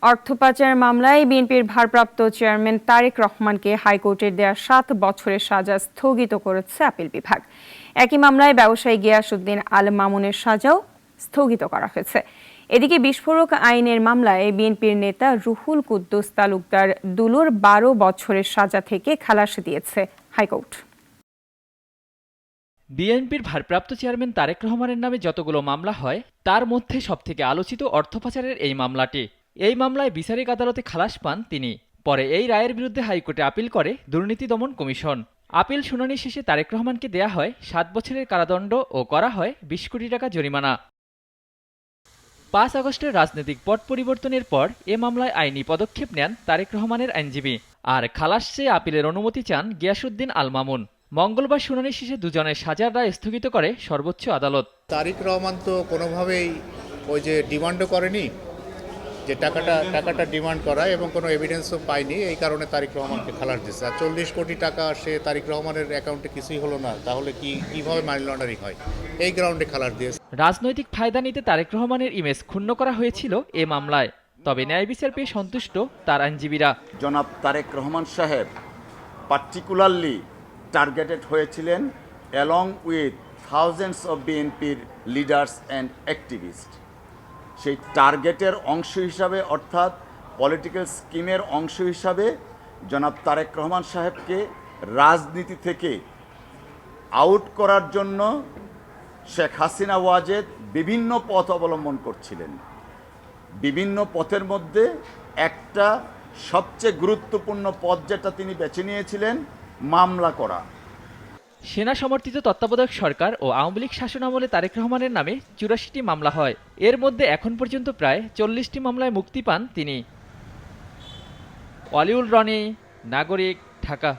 অর্থ পাচার মামলায় বিএনপির ভারপ্রাপ্ত চেয়ারম্যান তারেক রহমানকে হাইকোর্টের দেয়া ৭ বছরের সাজা স্থগিত করেছে আপিল বিভাগ। একই মামলায় ব্যবসায়ী গিয়াসউদ্দিন আল মামুনের সাজাও স্থগিত করা হয়েছে। এদিকে বিস্ফোরক আইনের মামলায় বিএনপির নেতা রুহুল কুদ্দুস তালুকদার দুলুর ১২ বছরের সাজা থেকে খালাস দিয়েছে হাইকোর্ট। বিএনপির ভারপ্রাপ্ত চেয়ারম্যান তারেক রহমানের নামে যতগুলো মামলা হয় তার মধ্যে সবথেকে আলোচিত অর্থ পাচারের এই মামলাটি। এই মামলায় বিচারিক আদালতে খালাস পান তিনি। পরে এই রায়ের বিরুদ্ধে হাইকোর্টে আপিল করে দুর্নীতি দমন কমিশন। আপিল শুনানি শেষে তারেক রহমানকে দেয়া হয় ৭ বছরের কারাদণ্ড ও করা হয় ২০ কোটি টাকা জরিমানা। ৫ আগস্টের রাজনৈতিক পট পরিবর্তনের পর এ মামলায় আইনি পদক্ষেপ নেন তারেক রহমানের আইনজীবী, আর খালাস চেয়ে আপিলের অনুমতি চান গিয়াসউদ্দিন আল মামুন। মঙ্গলবার শুনানি শেষে দুজনের সাজার রায় স্থগিত করে সর্বোচ্চ আদালত। তারেক রহমান তো কোনোভাবেই ওই যে ডিমান্ডও করেনি, যে টাকাটা ডিমান্ড করা এবং কোনো এভিডেন্সও পায়নি, এই কারণে তারেক রহমানকে খালাস দিচ্ছে। আর ৪০ কোটি টাকা সে তারেক রহমানের অ্যাকাউন্টে কিছুই হলো না, তাহলে কিভাবে মানি লন্ডারিং হয়, এই গ্রাউন্ডে খালাস দিয়েছে। রাজনৈতিক ফায়দা নিতে তারেক রহমানের ইমেজ ক্ষুণ্ণ করা হয়েছিল এ মামলায়, তবে ন্যায় বিচার পেয়ে সন্তুষ্ট তার আইনজীবীরা। জনাব তারেক রহমান সাহেব পার্টিকুলারলি টার্গেটেড হয়েছিলেন অ্যালং উইথ থাউজেন্ডস অফ বিএনপির লিডার্স অ্যান্ড অ্যাক্টিভিস্ট। সেই টার্গেটের অংশ হিসাবে, অর্থাৎ পলিটিক্যাল স্কিমের অংশ হিসাবে জনাব তারেক রহমান সাহেবকে রাজনীতি থেকে আউট করার জন্য শেখ হাসিনা ওয়াজেদ বিভিন্ন পথ অবলম্বন করছিলেন। বিভিন্ন পথের মধ্যে একটা সবচেয়ে গুরুত্বপূর্ণ পথ যেটা তিনি বেছে নিয়েছিলেন, মামলা করা। সেনা সমর্থিত তত্ত্বাবধায়ক সরকার ও আওয়ামী লীগ শাসনামলে তারেক রহমানের নামে ৮৪টি মামলা হয়। এর মধ্যে এখন পর্যন্ত প্রায় ৪০টি মামলায় মুক্তি পান তিনি। ওয়ালিউল রনি, নাগরিক, ঢাকা।